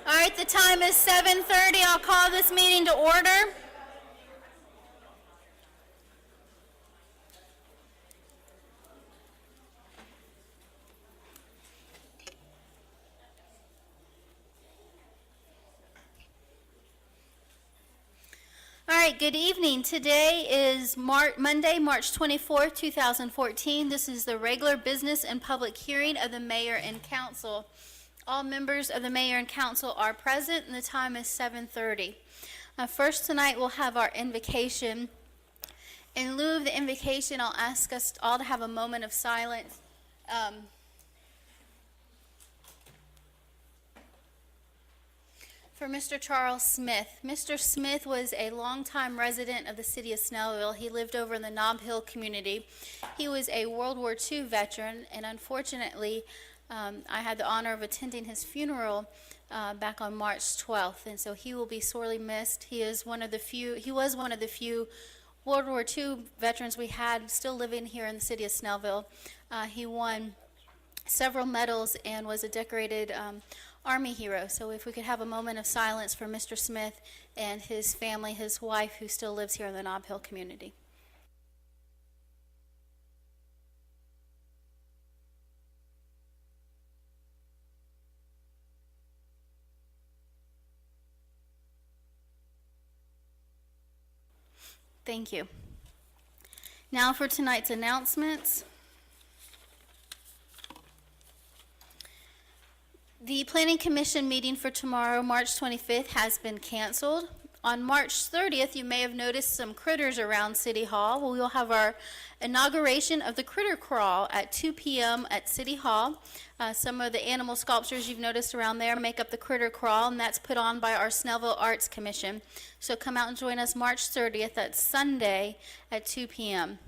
All right, the time is 7:30. I'll call this meeting to order. All right, good evening. Today is Monday, March 24th, 2014. This is the regular business and public hearing of the mayor and council. All members of the mayor and council are present, and the time is 7:30. First tonight, we'll have our invocation. In lieu of the invocation, I'll ask us all to have a moment of silence. For Mr. Charles Smith. Mr. Smith was a longtime resident of the city of Snellville. He lived over in the Nob Hill community. He was a World War II veteran, and unfortunately, I had the honor of attending his funeral back on March 12th, and so he will be sorely missed. He was one of the few World War II veterans we had still living here in the city of Snellville. He won several medals and was a decorated Army hero. So if we could have a moment of silence for Mr. Smith and his family, his wife, who still lives here in the Nob Hill community. Thank you. Now for tonight's announcements. The Planning Commission meeting for tomorrow, March 25th, has been canceled. On March 30th, you may have noticed some critters around City Hall. We will have our inauguration of the Critter Crawl at 2 p.m. at City Hall. Some of the animal sculptures you've noticed around there make up the Critter Crawl, and that's put on by our Snellville Arts Commission. So come out and join us March 30th, that's Sunday at 2 p.m.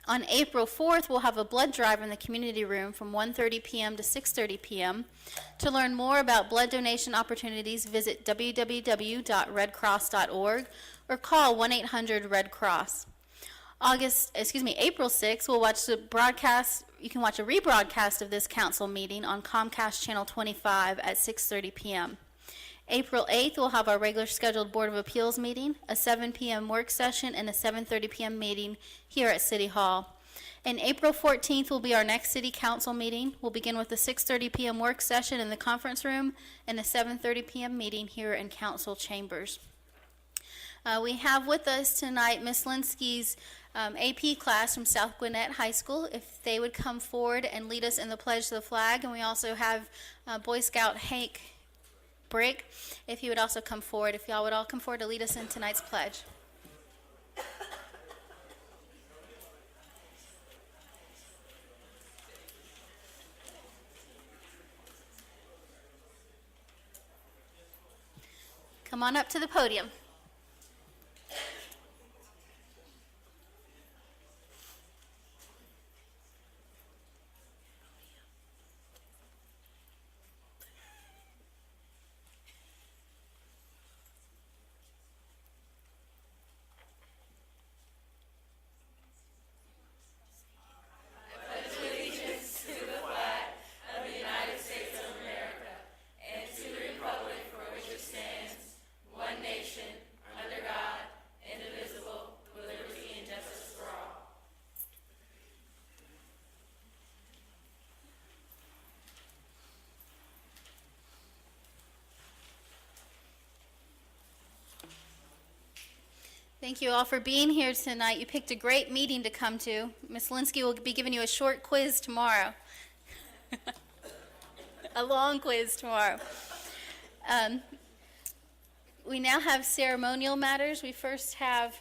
On April 4th, we'll have a blood drive in the community room from 1:30 p.m. to 6:30 p.m. To learn more about blood donation opportunities, visit www.redcross.org or call 1-800-RED-CROSS. April 6th, we'll watch the broadcast. You can watch a rebroadcast of this council meeting on Comcast Channel 25 at 6:30 p.m. April 8th, we'll have our regular scheduled Board of Appeals meeting, a 7 p.m. work session, and a 7:30 p.m. meeting here at City Hall. And April 14th will be our next City Council meeting. We'll begin with a 6:30 p.m. work session in the conference room and a 7:30 p.m. meeting here in Council Chambers. We have with us tonight Ms. Linsky's AP class from South Gwinnett High School, if they would come forward and lead us in the Pledge to the Flag. And we also have Boy Scout Hank Brick, if he would also come forward, if y'all would all come forward to lead us in tonight's pledge. Come on up to the podium. Thank you all for being here tonight. You picked a great meeting to come to. Ms. Linsky will be giving you a short quiz tomorrow. A long quiz tomorrow. We now have ceremonial matters. We first have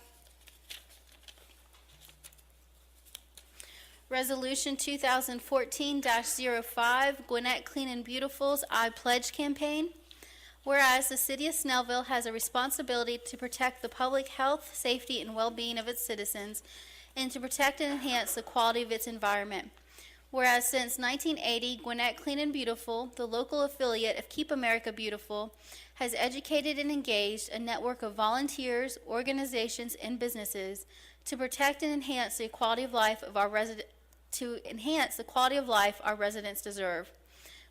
Resolution 2014-05, Gwinnett Clean and Beautiful's I Pledge campaign. Whereas the City of Snellville has a responsibility to protect the public health, safety, and well-being of its citizens, and to protect and enhance the quality of its environment. Whereas since 1980, Gwinnett Clean and Beautiful, the local affiliate of Keep America Beautiful, has educated and engaged a network of volunteers, organizations, and businesses to protect and enhance the quality of life of our residents deserve.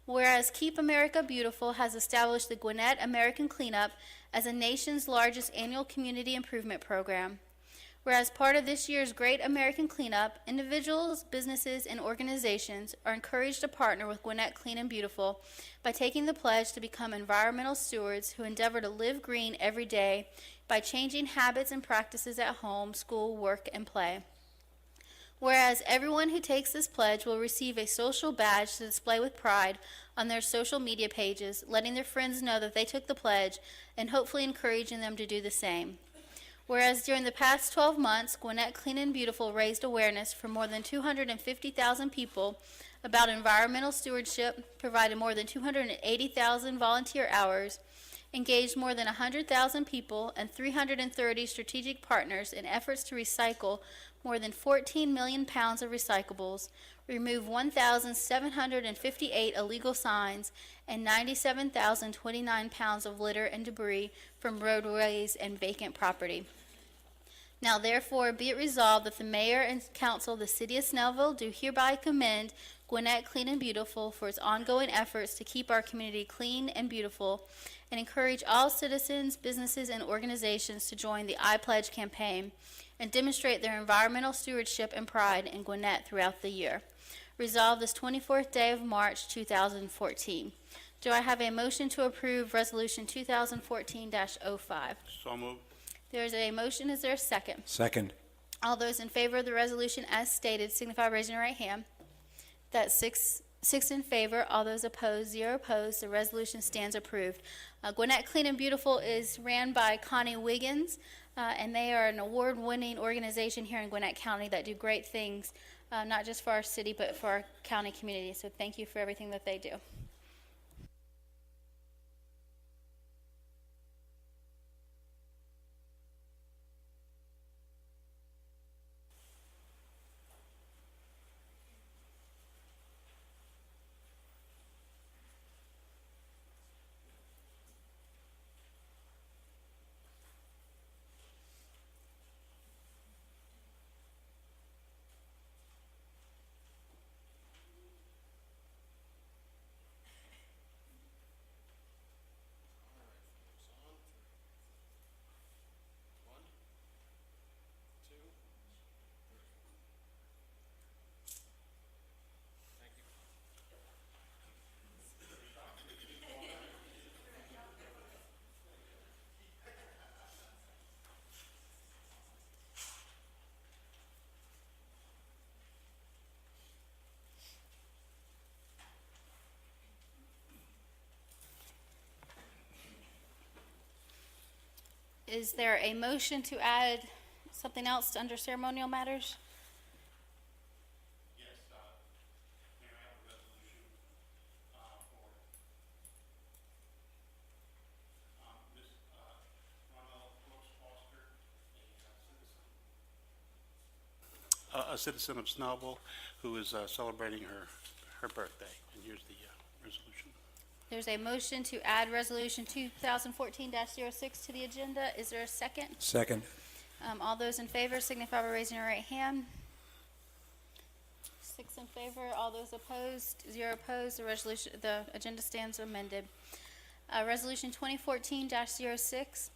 Whereas Keep America Beautiful has established the Gwinnett American Cleanup as a nation's largest annual community improvement program. Whereas part of this year's Great American Cleanup, individuals, businesses, and organizations are encouraged to partner with Gwinnett Clean and Beautiful by taking the pledge to become environmental stewards who endeavor to live green every day by changing habits and practices at home, school, work, and play. Whereas everyone who takes this pledge will receive a social badge to display with pride on their social media pages, letting their friends know that they took the pledge and hopefully encouraging them to do the same. Whereas during the past 12 months, Gwinnett Clean and Beautiful raised awareness for more than 250,000 people about environmental stewardship, provided more than 280,000 volunteer hours, engaged more than 100,000 people and 330 strategic partners in efforts to recycle more than 14 million pounds of recyclables, remove 1,758 illegal signs, and 97,029 pounds of litter and debris from roadways and vacant property. Now therefore be it resolved that the mayor and council of the city of Snellville do hereby commend Gwinnett Clean and Beautiful for its ongoing efforts to keep our community clean and beautiful, and encourage all citizens, businesses, and organizations to join the I Pledge campaign and demonstrate their environmental stewardship and pride in Gwinnett throughout the year. Resolved this 24th day of March 2014. Do I have a motion to approve Resolution 2014-05? So moved. There is a motion. Is there a second? Second. All those in favor of the resolution as stated signify by raising your right hand. That's six in favor. All those opposed, 0 opposed. The resolution stands approved. Gwinnett Clean and Beautiful is ran by Connie Wiggins, and they are an award-winning organization here in Gwinnett County that do great things, not just for our city, but for our county community. So thank you for everything that they do. Is there a motion to add something else under ceremonial matters? Yes, Mayor, I have a resolution for Ms. Ronald Brooks Foster, a citizen of Snellville who is celebrating her birthday. And here's the resolution. There's a motion to add Resolution 2014-06 to the agenda. Is there a second? Second. All those in favor signify by raising your right hand. 6 in favor. All those opposed, 0 opposed. The agenda stands amended. Resolution 2014-06.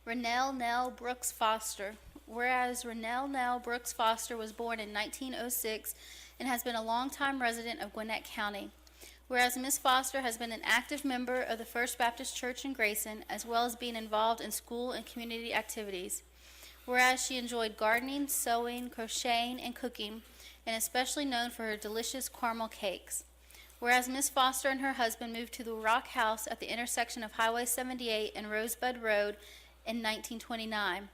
Rennell Nell Brooks Foster. Whereas Rennell Nell Brooks Foster was born in 1906 and has been a longtime resident of Gwinnett County. Whereas Ms. Foster has been an active member of the First Baptist Church in Grayson, as well as being involved in school and community activities. Whereas she enjoyed gardening, sewing, crocheting, and cooking, and especially known for her delicious caramel cakes. Whereas Ms. Foster and her husband moved to the Rock House at the intersection of Highway 78 and Rosebud Road in 1929.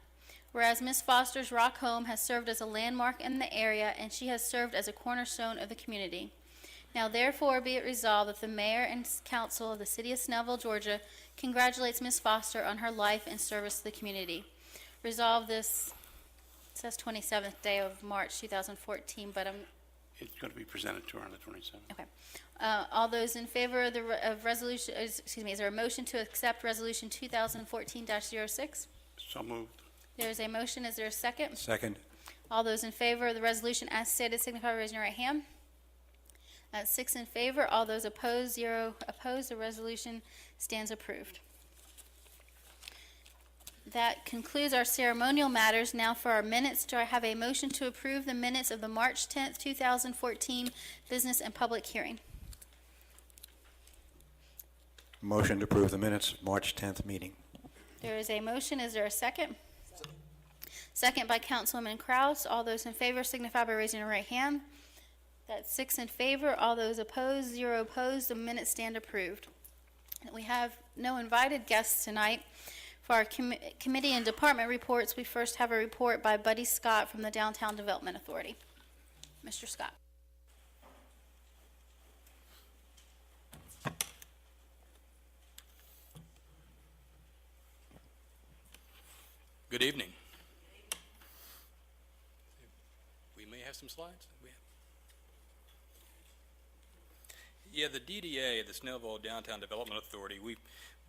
Whereas Ms. Foster's Rock Home has served as a landmark in the area, and she has served as a cornerstone of the community. Now therefore be it resolved that the mayor and council of the city of Snellville, Georgia, congratulates Ms. Foster on her life and service to the community. Resolve this, it says 27th day of March 2014, but It's going to be presented to her on the 27th. okay. All those in favor of the resolution, is there a motion to accept Resolution 2014-06? So moved. There is a motion. Is there a second? Second. All those in favor of the resolution as stated signify by raising your right hand. That's 6 in favor. All those opposed, 0 opposed. The resolution stands approved. That concludes our ceremonial matters. Now for our minutes, do I have a motion to approve the minutes of the March 10th, 2014 business and public hearing? Motion to approve the minutes of March 10th meeting. There is a motion. Is there a second? Second by Councilwoman Kraus. All those in favor signify by raising your right hand. That's 6 in favor. All those opposed, 0 opposed. The minutes stand approved. We have no invited guests tonight. For our committee and department reports, we first have a report by Buddy Scott from the Downtown Development Authority. Mr. Scott. Good evening. We may have some slides. Yeah, the DDA, the Snellville Downtown Development Authority,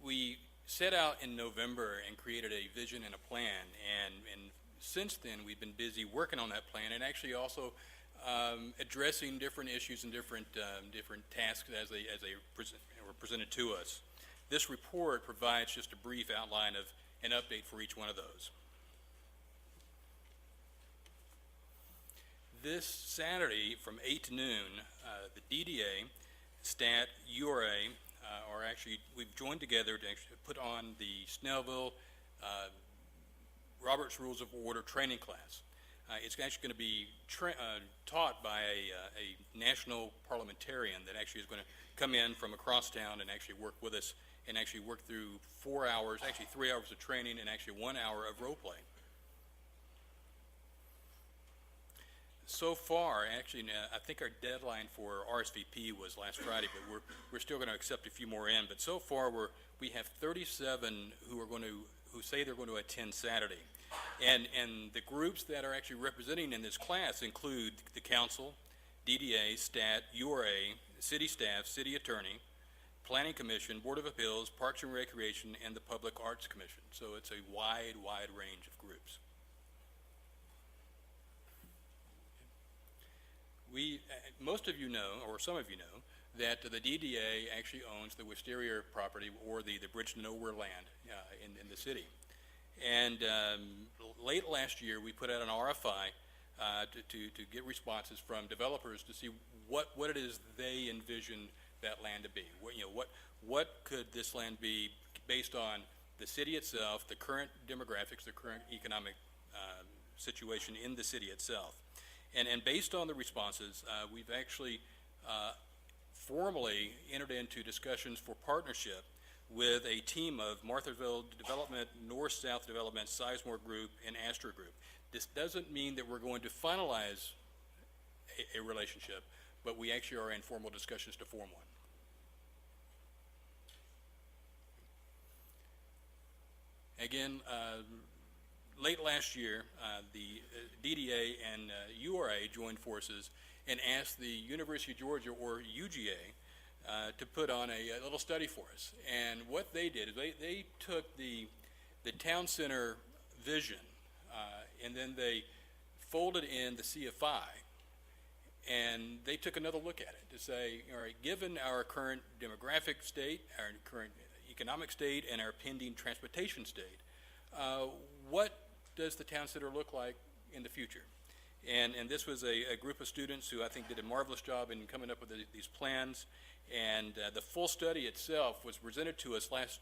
we set out in November and created a vision and a plan, and since then we've been busy working on that plan and actually also addressing different issues and different tasks as they were presented to us. This report provides just a brief outline of an update for each one of those. This Saturday from 8 to noon, the DDA, STAT, URA, we've joined together to actually put on the Snellville Robert's Rules of Order training class. It's actually going to be taught by a national parliamentarian that actually is going to come in from across town and actually work with us and actually work through 4 hours, actually 3 hours of training and actually 1 hour of role play. So far, actually, I think our deadline for RSVP was last Friday, but we're still going to accept a few more in. But so far, we have 37 who say they're going to attend Saturday, and the groups that are actually representing in this class include the council, DDA, STAT, URA, city staff, city attorney, Planning Commission, Board of Appeals, Parks and Recreation, and the Public Arts Commission. So it's a wide range of groups. Most of you know, or some of you know, that the DDA actually owns the Wisteria property or the Bridge to Nowhere land in the city. And late last year, we put out an RFI to get responses from developers to see what it is they envision that land to be. What could this land be based on the city itself, the current demographics, the current economic situation in the city itself. And based on the responses, we've actually formally entered into discussions for partnership with a team of Marthasville Development, North-South Development, Sizemore Group, and Astor Group. This doesn't mean that we're going to finalize a relationship, but we actually are in formal discussions to form one. Again, late last year, the DDA and URA joined forces and asked the University of Georgia, or UGA, to put on a little study for us. And what they did is they took the town center vision and then they folded in the CFI, and they took another look at it to say, all right, given our current demographic state, our current economic state, and our pending transportation state, what does the town center look like in the future? And this was a group of students who I think did a marvelous job in coming up with these plans. And the full study itself was presented to us last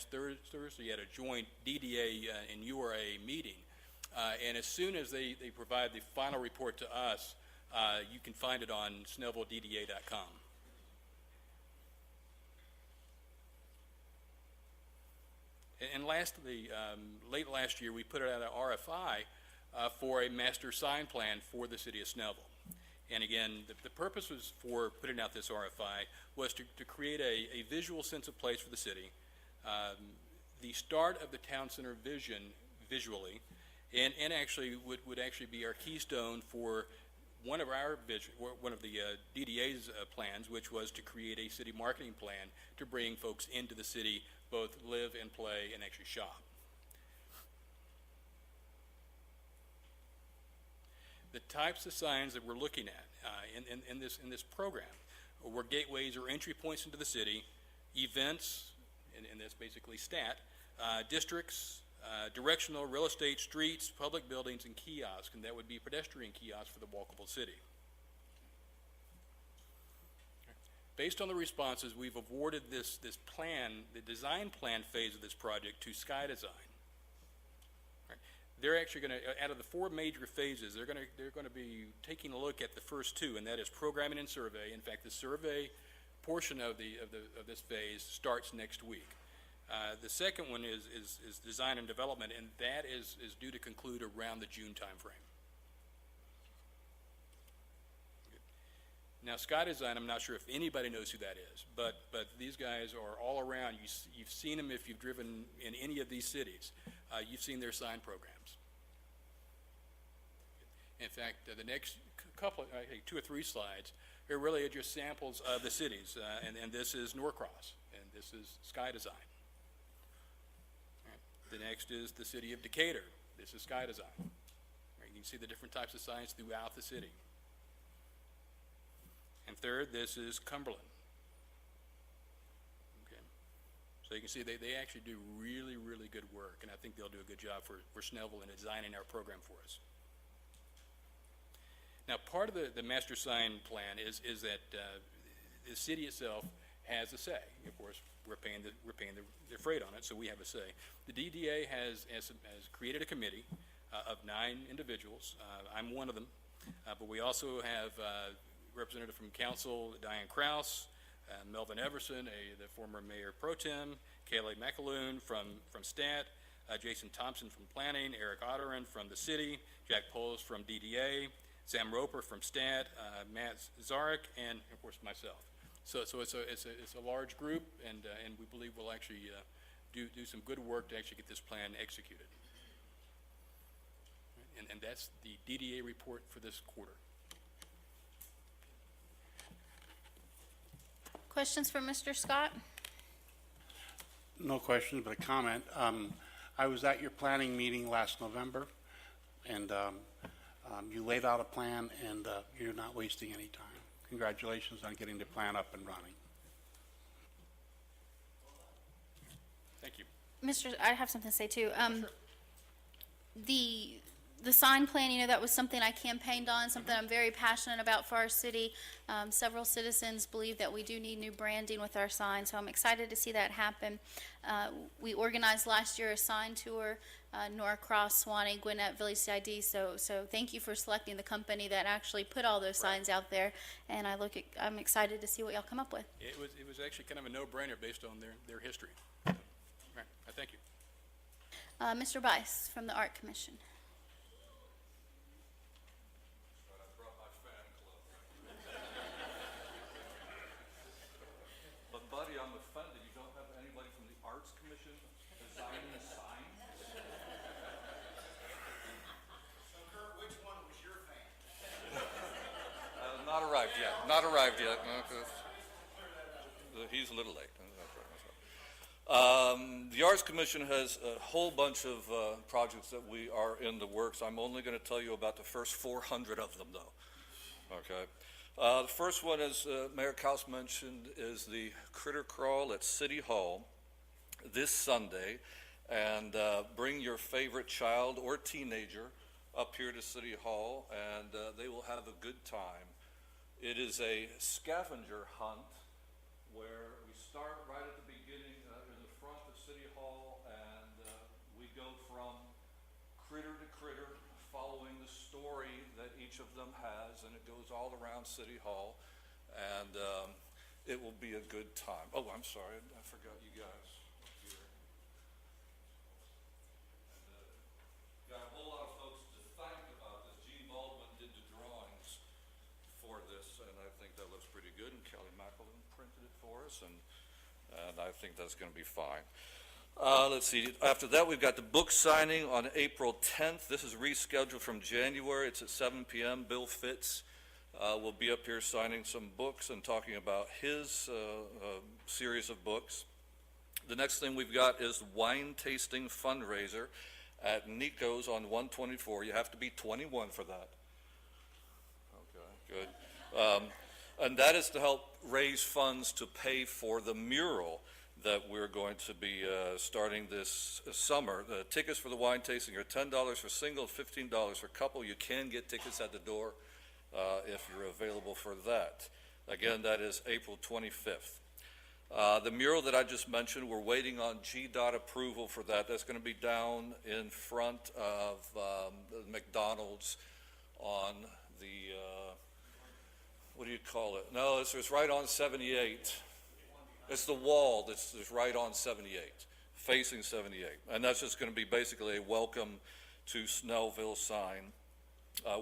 Thursday at a joint DDA and URA meeting. And as soon as they provide the final report to us, you can find it on snellvilledda.com. And lastly, late last year, we put out an RFI for a master sign plan for the city of Snellville. And again, the purpose was for putting out this RFI was to create a visual sense of place for the city, the start of the town center vision visually, and actually would actually be our keystone for one of our vision, one of the DDA's plans, which was to create a city marketing plan to bring folks into the city, both live and play and actually shop. The types of signs that we're looking at in this program were gateways or entry points into the city, events, and that's basically STAT, districts, directional, real estate, streets, public buildings, and kiosks, and that would be pedestrian kiosks for the walkable city. Based on the responses, we've awarded this plan, the design plan phase of this project, to Sky Design. Right. They're actually going to, out of the 4 major phases, they're going to be taking a look at the first 2, and that is programming and survey. In fact, the survey portion of this phase starts next week. The second one is design and development, and that is due to conclude around the June timeframe. Now, Sky Design, I'm not sure if anybody knows who that is, but these guys are all around. You've seen them if you've driven in any of these cities. You've seen their sign programs. In fact, the next couple, 2 or 3 slides, are really just samples of the cities, and this is Norcross, and this is Sky Design. The next is the city of Decatur. This is Sky Design. Right, you can see the different types of signs throughout the city. And third, this is Cumberland. Okay. So you can see they actually do really, really good work, and I think they'll do a good job for Snellville in designing our program for us. Now, part of the master sign plan is that the city itself has a say. Of course, we're paying the freight on it, so we have a say. The DDA has created a committee of 9 individuals. I'm one of them, but we also have representative from council, Diane Kraus, Melvin Everson, the former mayor pro tem, Kaylee McAloon from STAT, Jason Thompson from planning, Eric Otterin from the city, Jack Poles from DDA, Sam Roper from STAT, Matt Zarek, and of course myself. So it's a large group, and we believe we'll actually do some good work to actually get this plan executed. And that's the DDA report for this quarter. Questions for Mr. Scott? No questions, but a comment. I was at your planning meeting last November, and you laid out a plan, and you're not wasting any time. Congratulations on getting the plan up and running. Thank you. I have something to say too. Sure. The sign plan, that was something I campaigned on, something I'm very passionate about for our city. Several citizens believe that we do need new branding with our sign, so I'm excited to see that happen. We organized last year a sign tour, Norcross, Swanee, Gwinnett, Village CID, so thank you for selecting the company that actually put all those signs out there, and I'm excited to see what y'all come up with. It was actually kind of a no-brainer based on their history. All right, thank you. Mr. Bice from the Art Commission. Buddy, I'm offended. You don't have anybody from the Arts Commission designing a sign? So, Kurt, which one was your fan? Not arrived yet. Not arrived yet. He's a little late. The Arts Commission has a whole bunch of projects that we are in the works. I'm only going to tell you about the first 400 of them, though. Okay. The first one, as Mayor Kaus mentioned, is the Critter Crawl at City Hall this Sunday. And bring your favorite child or teenager up here to City Hall, and they will have a good time. It is a scavenger hunt where we start right at the beginning in the front of City Hall, and we go from critter to critter, following the story that each of them has, and it goes all around City Hall, and it will be a good time. Oh, I'm sorry, I forgot you guys here. And got a whole lot of folks to thank about this. Gene Baldwin did the drawings for this, and I think that looks pretty good, and Kelly McAloon printed it for us, and I think that's going to be fine. Let's see, after that we've got the book signing on April 10th. This is rescheduled from January. It's at 7 p.m. Bill Fitz will be up here signing some books and talking about his series of books. The next thing we've got is wine tasting fundraiser at Nico's on 124. You have to be 21 for that. Okay, good. And that is to help raise funds to pay for the mural that we're going to be starting this summer. The tickets for the wine tasting are $10 for single, $15 for couple. You can get tickets at the door if you're available for that. Again, that is April 25th. The mural that I just mentioned, we're waiting on GDOT approval for that. That's going to be down in front of the McDonald's on the, what do you call it? No, it's right on 78. It's the wall that's right on 78, facing 78. And that's just going to be basically a welcome to Snellville sign.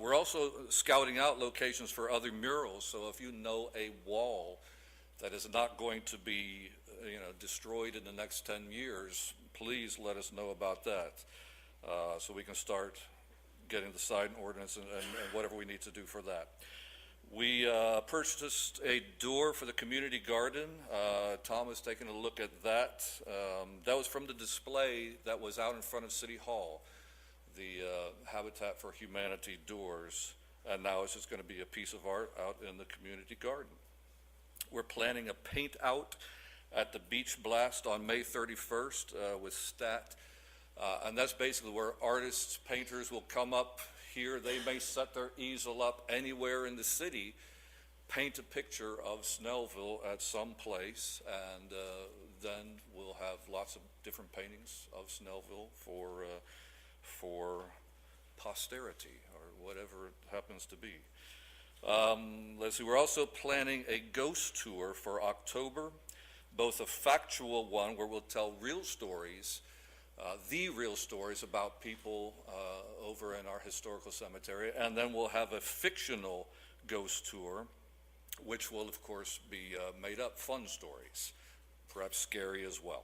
We're also scouting out locations for other murals, so if you know a wall that is not going to be destroyed in the next 10 years, please let us know about that, so we can start getting the sign ordinance and whatever we need to do for that. We purchased a door for the community garden. Tom has taken a look at that. That was from the display that was out in front of City Hall, the Habitat for Humanity doors, and now it's just going to be a piece of art out in the community garden. We're planning a paint out at the Beach Blast on May 31st with STAT, and that's basically where artists, painters will come up here. They may set their easel up anywhere in the city, paint a picture of Snellville at some place, and then we'll have lots of different paintings of Snellville for posterity or whatever it happens to be. Let's see, we're also planning a ghost tour for October, both a factual one where we'll tell real stories, the real stories about people over in our historical cemetery, and then we'll have a fictional ghost tour, which will, of course, be made up fun stories, perhaps scary as well.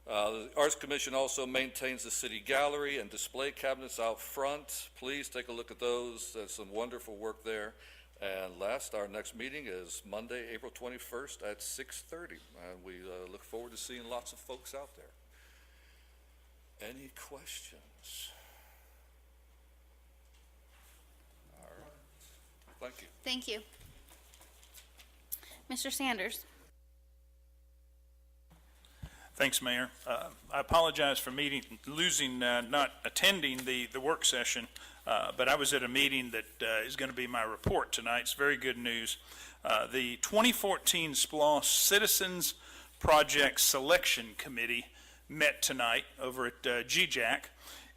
The Arts Commission also maintains the city gallery and display cabinets out front. Please take a look at those. There's some wonderful work there. And last, our next meeting is Monday, April 21st at 6:30. And we look forward to seeing lots of folks out there. Any questions? All right. Thank you. Thank you. Mr. Sanders. Thanks, Mayor. I apologize for not attending the work session, but I was at a meeting that is going to be my report tonight. It's very good news. The 2014 SPLOS Citizens Project Selection Committee met tonight over at GJAC,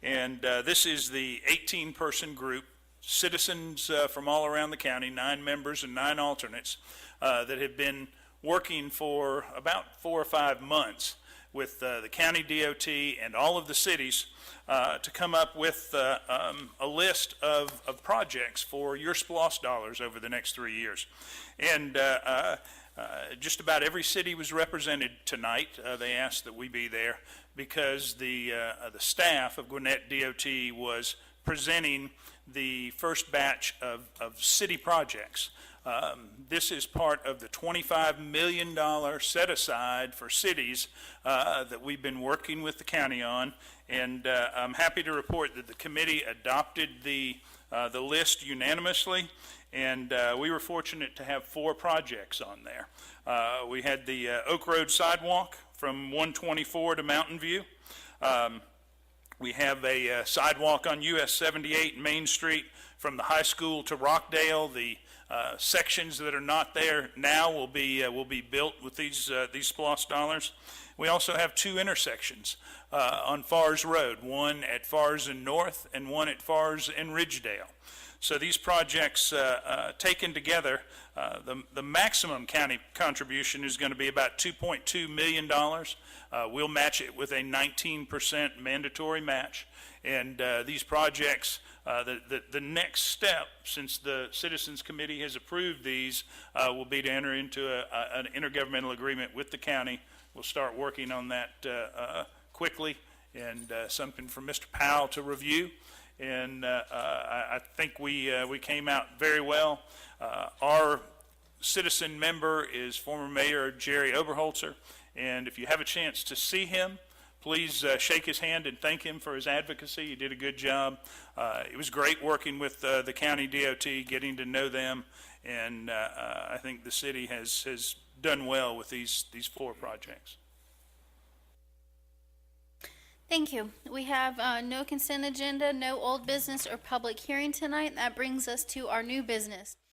and this is the 18-person group, citizens from all around the county, 9 members and 9 alternates, that have been working for about 4 or 5 months with the county DOT and all of the cities to come up with a list of projects for your SPLOS dollars over the next 3 years. And just about every city was represented tonight. They asked that we be there because the staff of Gwinnett DOT was presenting the first batch of city projects. This is part of the $25 million set aside for cities that we've been working with the county on, and I'm happy to report that the committee adopted the list unanimously, and we were fortunate to have 4 projects on there. We had the Oak Road sidewalk from 124 to Mountain View. We have a sidewalk on US 78 Main Street from the high school to Rockdale. The sections that are not there now will be built with these SPLOS dollars. We also have 2 intersections on Fars Road, one at Fars and North and one at Fars and Ridgedale. So these projects taken together, the maximum county contribution is going to be about $2.2 million. We'll match it with a 19% mandatory match. And these projects, the next step, since the Citizens Committee has approved these, will be to enter into an intergovernmental agreement with the county. We'll start working on that quickly, and something for Mr. Powell to review. And I think we came out very well. Our citizen member is former Mayor Jerry Oberholzer, and if you have a chance to see him, please shake his hand and thank him for his advocacy. He did a good job. It was great working with the county DOT, getting to know them, And I think the city has done well with these 4 projects. Thank you. We have no consent agenda, no old business or public hearing tonight. That brings us to our new business.